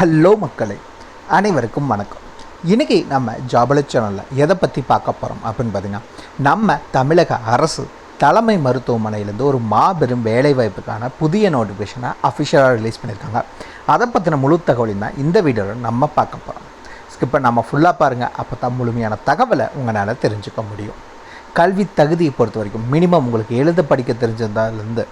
Hello மக்களே, அனைவருக்கும் வணக்கம். இன்றைக்கி நம்ம ஜாபலட் சேனலில் எதை பற்றி பார்க்க போகிறோம் அப்படின்னு பார்த்திங்கன்னா, நம்ம தமிழக அரசு தலைமை மருத்துவமனையிலேருந்து ஒரு மாபெரும் வேலைவாய்ப்புக்கான புதிய நோட்டிஃபிகேஷனை அஃபிஷியலாக ரிலீஸ் பண்ணியிருக்காங்க. அதை பற்றின முழு தகவலையும் தான் இந்த வீடியோவில் நம்ம பார்க்க போகிறோம். ஸ்கிப்பை நம்ம ஃபுல்லாக பாருங்கள், அப்போ தான் முழுமையான தகவலை உங்களால் தெரிஞ்சுக்க முடியும். கல்வி தகுதியை பொறுத்த வரைக்கும் மினிமம் உங்களுக்கு எழுத படிக்க தெரிஞ்சதுலேருந்து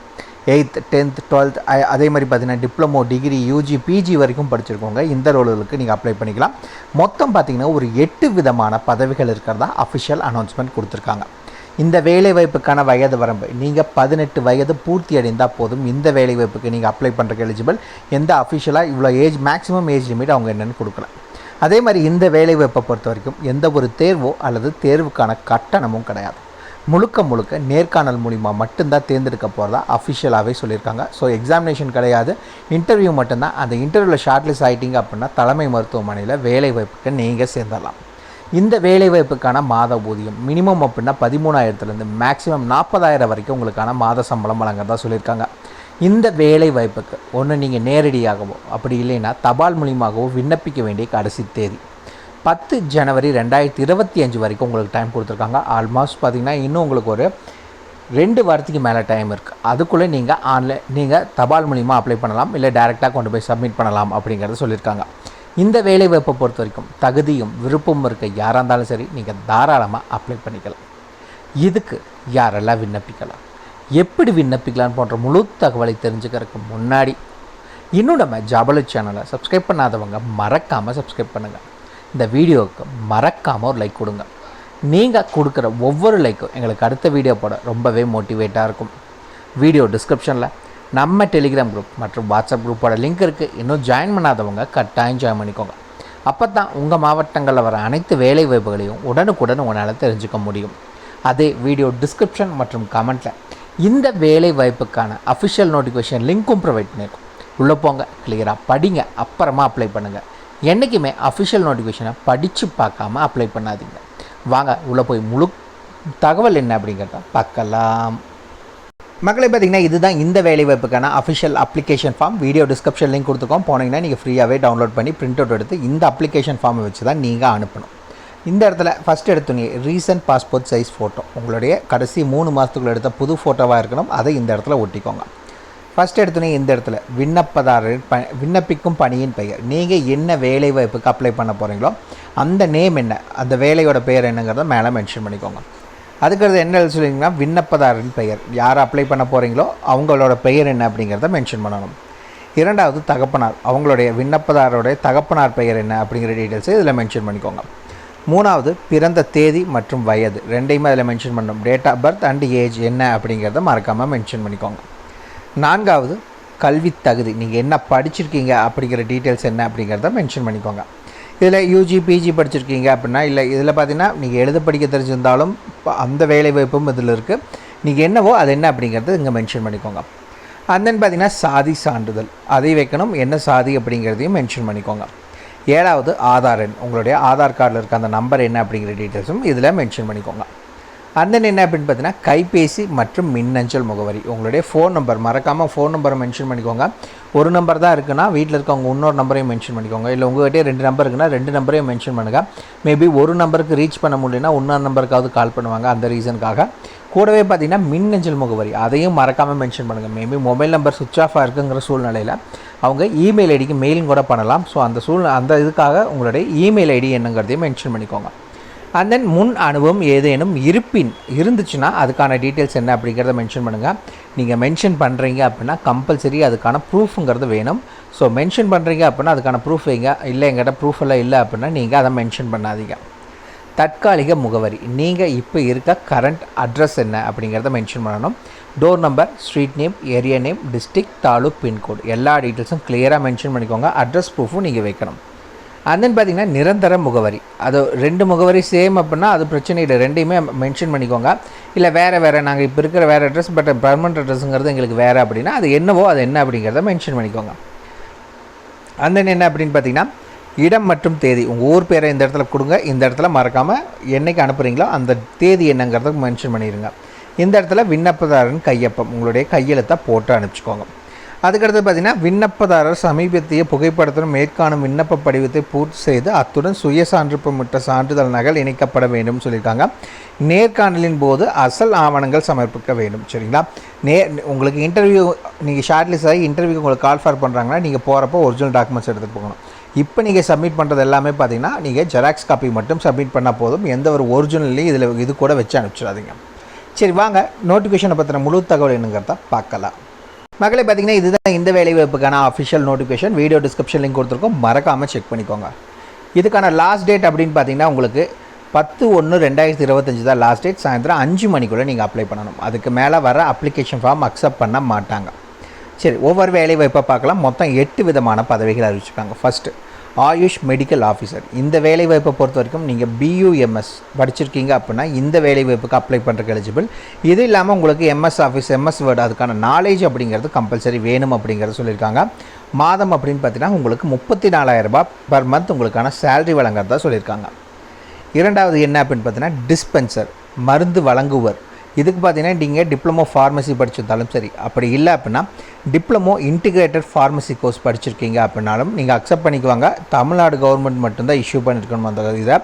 8th 10th 12th அதே மாதிரி பார்த்திங்கன்னா டிப்ளமோ, டிகிரி, யூஜி, பிஜி வரைக்கும் படிச்சிருக்கோங்க இந்த ரோலுக்கு நீங்கள் அப்ளை பண்ணிக்கலாம். மொத்தம் பார்த்திங்கன்னா ஒரு 8 விதமான பதவிகள் இருக்கிறதா அஃபிஷியல் அனௌன்ஸ்மெண்ட் கொடுத்துருக்காங்க. இந்த வேலைவாய்ப்புக்கான வயது வரம்பு நீங்கள் 18 வயது பூர்த்தி அடைந்தால் போதும். இந்த வேலைவாய்ப்புக்கு நீங்கள் அப்ளை பண்ணுறதுக்கு எலிஜிபிள். எந்த அஃபிஷியலாக இவ்வளோ ஏஜ் மேக்ஸிமம் ஏஜ் லிமிட் அவங்க என்னென்னு கொடுக்கல. அதே மாதிரி இந்த வேலைவாய்ப்பை பொறுத்த வரைக்கும் எந்த ஒரு தேர்வோ அல்லது தேர்வுக்கான கட்டணமும் கிடையாது. முழுக்க நேர்காணல் மூலிமா மட்டும்தான் தேர்ந்தெடுக்க போகிறதா அஃபிஷியலாகவே சொல்லியிருக்காங்க. ஸோ எக்ஸாமினேஷன் கிடையாது, இன்டர்வியூ மட்டும்தான். அந்த இன்டர்வியூவில் ஷார்ட்லிஸ்ட் ஆகிட்டிங்க அப்படின்னா தலைமை மருத்துவமனையில் வேலைவாய்ப்புக்கு நீங்கள் சேர்ந்துடலாம். இந்த வேலைவாய்ப்புக்கான மாத ஊதியம் மினிமம் அப்படின்னா 13,000லேருந்து மேக்ஸிமம் 40,000 வரைக்கும் உங்களுக்கான மாத சம்பளம் வழங்குறதா சொல்லியிருக்காங்க. இந்த வேலை வாய்ப்புக்கு ஒன்று நீங்கள் நேரடியாகவோ அப்படி இல்லைன்னா தபால் மூலியமாகவோ விண்ணப்பிக்க வேண்டிய கடைசி தேதி 10 ஜனவரி 2025 வரைக்கும் உங்களுக்கு டைம் கொடுத்துருக்காங்க. ஆல்மோஸ்ட் பார்த்திங்கன்னா இன்னும் உங்களுக்கு ஒரு 2 வாரத்துக்கு மேலே டைம் இருக்குது. அதுக்குள்ளே நீங்கள் தபால் மூலிமா அப்ளை பண்ணலாம், இல்லை டைரெக்டாக கொண்டு போய் சப்மிட் பண்ணலாம் அப்படிங்கிறத சொல்லியிருக்காங்க. இந்த வேலைவாய்ப்பை பொறுத்த வரைக்கும் தகுதியும் விருப்பமும் இருக்க யாராக இருந்தாலும் சரி நீங்கள் தாராளமாக அப்ளை பண்ணிக்கலாம். இதுக்கு யாரெல்லாம் விண்ணப்பிக்கலாம், எப்படி விண்ணப்பிக்கலாம் போன்ற முழு தகவலை தெரிஞ்சுக்கிறதுக்கு முன்னாடி இன்னும் நம்ம ஜாபலட் சேனலை சப்ஸ்கிரைப் பண்ணாதவங்க மறக்காமல் சப்ஸ்கிரைப் பண்ணுங்கள். இந்த வீடியோவுக்கு மறக்காமல் ஒரு லைக் கொடுங்க. நீங்கள் கொடுக்குற ஒவ்வொரு லைக்கும் எங்களுக்கு அடுத்த வீடியோ போட ரொம்பவே மோட்டிவேட்டாக இருக்கும். வீடியோ டிஸ்கிரிப்ஷனில் நம்ம டெலிகிராம் குரூப் மற்றும் வாட்ஸ்அப் குரூப்போட லிங்க் இருக்குது. இன்னும் ஜாயின் பண்ணாதவங்க கட்டாயம் ஜாயின் பண்ணிக்கோங்க. அப்போ தான் உங்கள் மாவட்டங்களில் வர அனைத்து வேலை வாய்ப்புகளையும் உடனுக்குடன் உங்களால் தெரிஞ்சுக்க முடியும். அதே வீடியோ டிஸ்கிரிப்ஷன் மற்றும் கமெண்ட்டில் இந்த வேலை வாய்ப்புக்கான அஃபிஷியல் நோட்டிஃபிகேஷன் லிங்க்கும் ப்ரொவைட் பண்ணியிருக்கோம். உள்ளே போங்க, கிளியராக படிங்க, அப்புறமா அப்ளை பண்ணுங்கள். என்றைக்குமே அஃபிஷியல் நோட்டிஃபிகேஷனை படித்து பார்க்காம அப்ளை பண்ணாதீங்க. வாங்க உள்ளே போய் முழு தகவல் என்ன அப்படிங்கிறத பார்க்கலாம். மக்களை பார்த்திங்கன்னா இதுதான் இந்த வேலைவாய்ப்புக்கான official application form. Video description link கொடுத்துருக்கோம். போனீங்கன்னா நீங்கள் ஃப்ரீயாகவே டவுன்லோட் பண்ணி பிரிண்ட் அவுட் எடுத்து இந்த அப்ளிகேஷன் ஃபார்மை வச்சு தான் நீங்கள் அனுப்பணும். இந்த இடத்துல ஃபஸ்ட் எடுத்தோன்னே ரீசன்ட் பாஸ்போர்ட் சைஸ் ஃபோட்டோ, உங்களுடைய கடைசி 3 மாதத்துக்குள்ள எடுத்த புது ஃபோட்டோவாக இருக்கணும். அதை இந்த இடத்துல ஒட்டிக்கோங்க. ஃபஸ்ட் எடுத்தோன்னே இந்த இடத்துல விண்ணப்பதாரர் விண்ணப்பிக்கும் பணியின் பெயர், நீங்கள் என்ன வேலை வாய்ப்புக்கு அப்ளை பண்ண போகிறீங்களோ அந்த நேம் என்ன, அந்த வேலையோட பெயர் என்னங்கிறத மேலே மென்ஷன் பண்ணிக்கோங்க. அதுக்கடுத்து என்ன சொல்லிங்கன்னா விண்ணப்பதாரரின் பெயர், யார் அப்ளை பண்ண போகிறீங்களோ அவங்களோட பெயர் என்ன அப்படிங்கிறத மென்ஷன் பண்ணணும். இரண்டாவது தகப்பனார், அவங்களுடைய விண்ணப்பதாரோடைய தகப்பனார் பெயர் என்ன அப்படிங்கிற டீட்டெயில்ஸை இதில் மென்ஷன் பண்ணிக்கோங்க. மூணாவது பிறந்த தேதி மற்றும் வயது ரெண்டையுமே அதில் மென்ஷன் பண்ணணும். Date of birth and age என்ன அப்படிங்கிறத மறக்காமல் மென்ஷன் பண்ணிக்கோங்க. நான்காவது கல்வி தகுதி, நீங்கள் என்ன படிச்சிருக்கீங்க அப்படிங்கிற டீட்டெயில்ஸ் என்ன அப்படிங்கிறத மென்ஷன் பண்ணிக்கோங்க. இதில் யூஜி பிஜி படிச்சிருக்கீங்க அப்படின்னா, இல்லை இதில் பார்த்தீங்கன்னா நீங்கள் எழுத படிக்க தெரிஞ்சிருந்தாலும் அந்த வேலை வாய்ப்பும் இதில் இருக்குது. நீங்கள் என்னவோ அது என்ன அப்படிங்கிறது இங்கே மென்ஷன் பண்ணிக்கோங்க. அண்ட் தென் பார்த்தீங்கன்னா சாதி சான்றிதழ் அதை வைக்கணும், என்ன சாதி அப்படிங்கிறதையும் மென்ஷன் பண்ணிக்கோங்க. ஏழாவது ஆதார் எண், உங்களுடைய ஆதார் கார்டில் இருக்க அந்த நம்பர் என்ன அப்படிங்கிற டீட்டெயில்ஸும் இதில் மென்ஷன் பண்ணிக்கோங்க. அந்த என்ன அப்படின்னு பார்த்தீங்கன்னா கைபேசி மற்றும் மின்னஞ்சல் முகவரி, உங்களுடைய ஃபோன் நம்பர் மறக்காமல் ஃபோன் நம்பரை மென்ஷன் பண்ணிக்கோங்க. ஒரு நம்பர் தான் இருக்குன்னா வீட்டில் இருக்கவங்க இன்னொரு நம்பரையும் மென்ஷன் பண்ணிக்கோங்க. இல்லை உங்கள்கிட்டே 2 நம்பர் இருக்குன்னா 2 நம்பரையும் மென்ஷன் பண்ணுங்கள். மேபி ஒரு நம்பருக்கு ரீச் பண்ண முடியலன்னா இன்னொரு நம்பருக்காவது கால் பண்ணுவாங்க, அந்த ரீசனுக்காக. கூடவே பார்த்தீங்கன்னா மின்னஞ்சல் முகவரி அதையும் மறக்காமல் மென்ஷன் பண்ணுங்கள். மேபி மொபைல் நம்பர் சுவிட்ச் ஆஃபாக இருக்குங்கிற சூழ்நிலையில் அவங்க இமெயில் ஐடிக்கு மெயிலும் கூட பண்ணலாம். ஸோ அந்த இதுக்காக உங்களுடைய இமெயில் ஐடி என்னங்கிறதையும் மென்ஷன் பண்ணிக்கோங்க. அண்ட் தென் முன் அனுபவம் ஏதேனும் இருந்துச்சுன்னா அதுக்கான டீட்டெயில்ஸ் என்ன அப்படிங்கிறத மென்ஷன் பண்ணுங்கள். நீங்கள் மென்ஷன் பண்ணுறீங்க அப்படின்னா கம்பல்சரி அதுக்கான ப்ரூஃபுங்கிறது வேணும். ஸோ மென்ஷன் பண்ணுறீங்க அப்படின்னா அதுக்கான ப்ரூஃப் வைங்க. இல்லை எங்கிட்ட ப்ரூஃப் எல்லாம் இல்லை அப்படின்னா நீங்கள் அதை மென்ஷன் பண்ணாதீங்க. தற்காலிக முகவரி, நீங்கள் இப்போ இருக்க கரண்ட் அட்ரஸ் என்ன அப்படிங்கிறத மென்ஷன் பண்ணணும். Door number, street name, area name, district, taluk, pincode எல்லா டீட்டெயில்ஸும் கிளியராக மென்ஷன் பண்ணிக்கோங்க. அட்ரஸ் ப்ரூஃபும் நீங்கள் வைக்கணும். அண்ட் தென் பார்த்திங்கன்னா நிரந்தர முகவரி, அது 2 முகவரி சேம் அப்படின்னா அது பிரச்சனை இல்லை, 2யுமே மென்ஷன் பண்ணிக்கோங்க. இல்லை வேறு நாங்கள் இப்போ இருக்கிற வேறு அட்ரஸ் பட் பர்மனெண்ட் அட்ரஸுங்கிறது எங்களுக்கு வேறு அப்படின்னா அது என்னவோ அது என்ன அப்படிங்கிறத மென்ஷன் பண்ணிக்கோங்க. அண்ட் தென் என்ன அப்படின்னு பார்த்திங்கன்னா இடம் மற்றும் தேதி, உங்கள் ஊர் பேரை இந்த இடத்துல கொடுங்க. இந்த இடத்துல மறக்காமல் என்றைக்கு அனுப்புகிறீங்களோ அந்த தேதி என்னங்கிறத மென்ஷன் பண்ணிடுங்க. இந்த இடத்துல விண்ணப்பதாரன் கையொப்பம், உங்களுடைய கையெழுத்தை போட்டு அனுப்பிச்சிக்கோங்க. அதுக்கடுத்து பார்த்திங்கன்னா விண்ணப்பதாரர் சமீபத்திய புகைப்படத்துடன் மேற்காணும் விண்ணப்ப படிவத்தை பூர்த்தி செய்து அத்துடன் சுய சான்றிதழ் சான்றிதழ் நகல் இணைக்கப்பட வேண்டும் சொல்லியிருக்காங்க. நேர்காணலின் போது அசல் ஆவணங்கள் சமர்ப்பிக்க வேண்டும். சரிங்களா? உங்களுக்கு இன்டர்வியூ நீங்கள் ஷார்ட்லிஸ்ட் ஆகி இன்டர்வியூக்கு உங்களுக்கு கால் ஃபார் பண்ணுறாங்கன்னா நீங்கள் போகிறப்போ ஒரிஜினல் டாக்குமெண்ட்ஸ் எடுத்துகிட்டு போகணும். இப்போ நீங்கள் சப்மிட் பண்ணுறது எல்லாமே பார்த்தீங்கன்னா நீங்கள் ஜெராக்ஸ் காப்பி மட்டும் சப்மிட் பண்ணால் போதும். எந்த ஒரு ஒரிஜினல்லையும் இது கூட வச்சு அனுப்பிச்சிடாதீங்க. சரி, வாங்க நோட்டிஃபிகேஷனை பற்றின முழு தகவல் என்னங்கிறத பார்க்கலாம். மகளே, பார்த்தீங்கன்னா இதுதான் இந்த வேலைவாய்ப்புக்கான official notification. Video description link கொடுத்துருக்கோம், மறக்காமல் செக் பண்ணிக்கோங்க. இதுக்கான லாஸ்ட் டேட் அப்படின்னு பார்த்தீங்கன்னா உங்களுக்கு 10/1/2025 தான் லாஸ்ட் டேட். சாயந்தரம் 5 மணிக்குள்ளே நீங்கள் அப்ளை பண்ணணும். அதுக்கு மேலே வர அப்ளிகேஷன் ஃபார்ம் அக்செப்ட் பண்ண மாட்டாங்க. சரி, ஒவ்வொரு வேலைவாய்ப்பை பார்க்கலாம். மொத்தம் 8 விதமான பதவிகள் அறிவிச்சிருக்காங்க. First AYUSH medical officer. இந்த வேலைவாய்ப்பை பொறுத்த வரைக்கும் நீங்கள் BUMS படிச்சிருக்கீங்க அப்படின்னா இந்த வேலைவாய்ப்புக்கு அப்ளை பண்ணுறதுக்கு எலிஜிபிள். இது இல்லாமல் உங்களுக்கு MS ஆஃபீஸ், MS வேர்டு அதுக்கான நாலேஜ் அப்படிங்கிறது கம்பல்சரி வேணும் அப்படிங்கிறத சொல்லியிருக்காங்க. மாதம் அப்படின்னு பார்த்தீங்கன்னா உங்களுக்கு 34,000 ரூபாய் பர் மந்த் உங்களுக்கான சேலரி வழங்குறதா சொல்லியிருக்காங்க. இரண்டாவது என்ன அப்படின்னு பார்த்தீங்கன்னா டிஸ்பென்சர், மருந்து வழங்குவர். இதுக்கு பார்த்தீங்கன்னா நீங்கள் டிப்ளமோ ஃபார்மசி படிச்சிருந்தாலும் சரி, அப்படி இல்லை அப்படின்னா டிப்ளமோ இன்டிகிரேட்டட் ஃபார்மசி கோர்ஸ் படிச்சிருக்கீங்க அப்படின்னாலும் நீங்கள் அக்செப்ட் பண்ணிக்குவாங்க. தமிழ்நாடு கவர்மெண்ட் மட்டும்தான் இஷ்யூ பண்ணியிருக்கணும் அந்த இதை,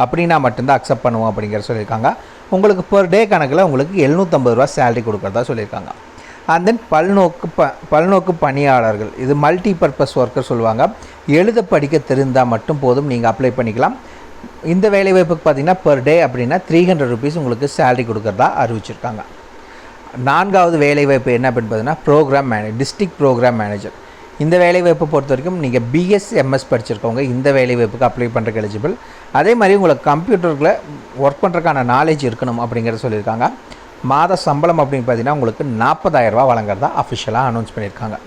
அப்படின்னா மட்டும்தான் அக்செப்ட் பண்ணுவோம் அப்படிங்கிற சொல்லியிருக்காங்க. உங்களுக்கு பெர் டே கணக்கில் உங்களுக்கு 750 ரூபா சேலரி கொடுக்குறதா சொல்லியிருக்காங்க. அண்ட் தென் பல்நோக்கு பணியாளர்கள், இது மல்டி பர்பஸ் ஒர்க்கர் சொல்லுவாங்க. எழுத படிக்க தெரிந்தால் மட்டும் போதும், நீங்கள் அப்ளை பண்ணிக்கலாம். இந்த வேலைவாய்ப்புக்கு பார்த்தீங்கன்னா பெர் டே அப்படின்னா 300 ருபீஸ் உங்களுக்கு சேலரி கொடுக்குறதா அறிவிச்சிருக்காங்க. நான்காவது வேலைவாய்ப்பு என்ன அப்படின்னு பார்த்தீங்கன்னா programme manager, district programme manager. இந்த வேலைவாய்ப்பை பொறுத்த வரைக்கும் நீங்கள் BSMS படிச்சிருக்கவங்க இந்த வேலைவாய்ப்புக்கு அப்ளை பண்ணுறதுக்கு எலிஜிபிள். அதே மாதிரி உங்களுக்கு கம்ப்யூட்டரில் ஒர்க் பண்ணுறதுக்கான நாலேஜ் இருக்கணும் அப்படிங்கிறத சொல்லியிருக்காங்க. மாத சம்பளம் அப்படின்னு பார்த்தீங்கன்னா உங்களுக்கு 40,000 ரூபா வழங்குறதா அஃபிஷியலாக அனௌன்ஸ் பண்ணியிருக்காங்க.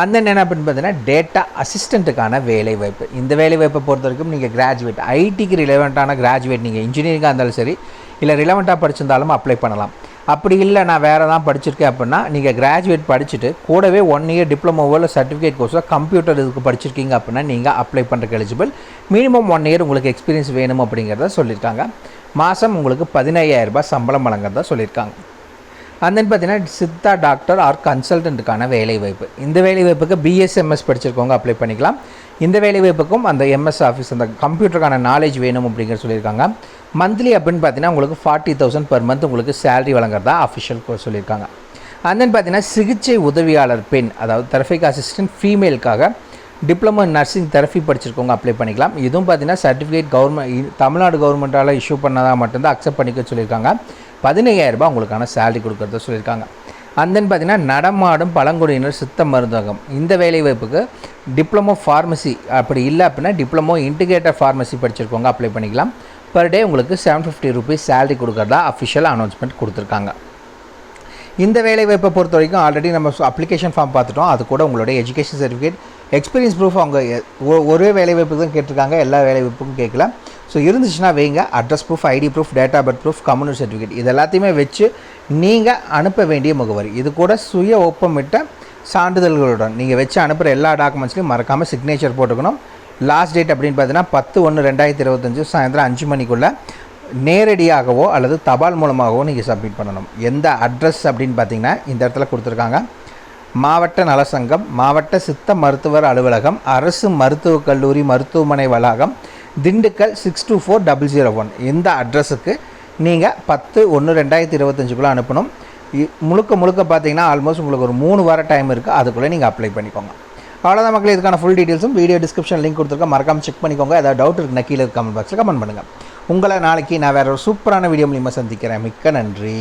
அந்த என்ன அப்படின்னு பார்த்தீங்கன்னா டேட்டா அசிஸ்டண்ட்டுக்கான வேலைவாய்ப்பு. இந்த வேலைவாய்ப்பை பொறுத்த வரைக்கும் நீங்கள் கிராஜுவேட், ஐடிக்கு ரிலவெண்ட்டான கிராஜுவேட், நீங்கள் இன்ஜினியரிங்காக இருந்தாலும் சரி இல்லை ரிலவெண்ட்டாக படிச்சிருந்தாலும் அப்ளை பண்ணலாம். அப்படி இல்லை நான் வேறு தான் படிச்சிருக்கேன் அப்படின்னா நீங்கள் கிராஜுவேட் படிச்சுட்டு கூடவே 1 இயர் டிப்ளமோவோ இல்லை சர்டிஃபிகேட் கோர்ஸோ கம்ப்யூட்டர் இதுக்கு படிச்சிருக்கீங்க அப்படின்னா நீங்கள் அப்ளை பண்ணுறதுக்கு எலிஜிபிள். மினிமம் 1 இயர் உங்களுக்கு எக்ஸ்பீரியன்ஸ் வேணும் அப்படிங்கிறத சொல்லியிருக்காங்க. மாதம் உங்களுக்கு 15,000 ரூபாய் சம்பளம் வழங்குறதா சொல்லியிருக்காங்க. அண்ட் தென் பார்த்தீங்கன்னா சித்தா டாக்டர் ஆர் கன்சல்டண்ட்டுக்கான வேலைவாய்ப்பு. இந்த வேலைவாய்ப்புக்கு BSMS படிச்சிருக்கவங்க அப்ளை பண்ணிக்கலாம். இந்த வேலைவாய்ப்புக்கும் அந்த MS ஆஃபீஸ் அந்த கம்ப்யூட்டருக்கான நாலேஜ் வேணும் அப்படிங்கிற சொல்லியிருக்காங்க. மந்த்லி அப்படின்னு பார்த்தீங்கன்னா உங்களுக்கு 40,000 பர் மந்த் உங்களுக்கு சேலரி வழங்குறதா அஃபிஷியல் சொல்லியிருக்காங்க. அண்ட் தென் பார்த்தீங்கன்னா சிகிச்சை உதவியாளர் பெண், அதாவது தெரபிக் அசிஸ்டன்ட் ஃபீமேலுக்காக டிப்ளமோ நர்சிங் தெரபி படிச்சிருக்கவங்க அப்ளை பண்ணிக்கலாம். இதுவும் பார்த்தீங்கன்னா சர்டிஃபிகேட் கவர்மெண்ட் தமிழ்நாடு கவர்மெண்ட்டால் இஷ்யூ பண்ணதாக மட்டும்தான் அக்செப்ட் பண்ணிக்க சொல்லியிருக்காங்க. 15,000 ரூபாய் உங்களுக்கான சேலரி கொடுக்குறத சொல்லியிருக்காங்க. அண்ட் தென் பார்த்தீங்கன்னா நடமாடும் பழங்குடியினர் சித்த மருந்தகம். இந்த வேலைவாய்ப்புக்கு டிப்ளமோ ஃபார்மசி அப்படி இல்லை அப்படின்னா டிப்ளமோ இன்டிகிரேட்டட் ஃபார்மசி படிச்சிருக்கவங்க அப்ளை பண்ணிக்கலாம். பர் டே உங்களுக்கு 750 ருபீஸ் சேலரி கொடுக்குறதா அஃபிஷியல் அனௌன்ஸ்மெண்ட் கொடுத்துருக்காங்க. இந்த வேலைவாய்ப்பை பொறுத்த வரைக்கும் ஆல்ரெடி நம்ம அப்ளிகேஷன் ஃபார்ம் பார்த்துட்டோம். அது கூட உங்களுடைய எஜுகேஷன் சர்டிஃபிகேட், எக்ஸ்பீரியன்ஸ் ப்ரூஃப் அவங்க ஒரே வேலைவாய்ப்பு தான் கேட்டிருக்காங்க, எல்லா வேலைவாய்ப்புக்கும் கேட்கல. ஸோ இருந்துச்சுன்னா வைங்க. Address proof, ID proof, date of birth proof, community certificate இது எல்லாத்தையுமே வச்சு நீங்கள் அனுப்ப வேண்டிய முகவரி. இது கூட சுய ஒப்பமிட்ட சான்றிதழ்களுடன் நீங்கள் வச்சு அனுப்புகிற எல்லா டாக்குமெண்ட்ஸ்லையும் மறக்காமல் சிக்னேச்சர் போட்டுக்கணும். லாஸ்ட் டேட் அப்படின்னு பார்த்தீங்கன்னா 10/1/2025 சாயந்தரம் 5 மணிக்குள்ளே நேரடியாகவோ அல்லது தபால் மூலமாகவோ நீங்கள் சப்மிட் பண்ணணும். எந்த அட்ரஸ் அப்படின்னு பார்த்தீங்கன்னா இந்த இடத்துல கொடுத்துருக்காங்க. மாவட்ட நலசங்கம், மாவட்ட சித்த மருத்துவர் அலுவலகம், அரசு மருத்துவக் கல்லூரி மருத்துவமனை வளாகம், திண்டுக்கல் 624001. இந்த அட்ரஸுக்கு நீங்கள் 10/1/2025 அனுப்பணும். முழுக்க பார்த்தீங்கன்னா ஆல்மோஸ்ட் உங்களுக்கு ஒரு 3 வார டைம் இருக்குது. அதுக்குள்ளே நீங்கள் அப்ளை பண்ணிக்கோங்க. அவ்வளோதான் மக்களே. இதுக்கான ஃபுல் டீட்டெயில்ஸும் வீடியோ டிஸ்கிரிப்ஷன் லிங்க் கொடுத்துருக்கேன், மறக்காமல் செக் பண்ணிக்கோங்க. ஏதாவது டவுட் இருக்குன்னா கீழே கமெண்ட் பாக்ஸில் கமெண்ட் பண்ணுங்கள். உங்களை நாளைக்கு நான் வேறு ஒரு சூப்பரான வீடியோ மூலிமா சந்திக்கிறேன். மிக்க நன்றி.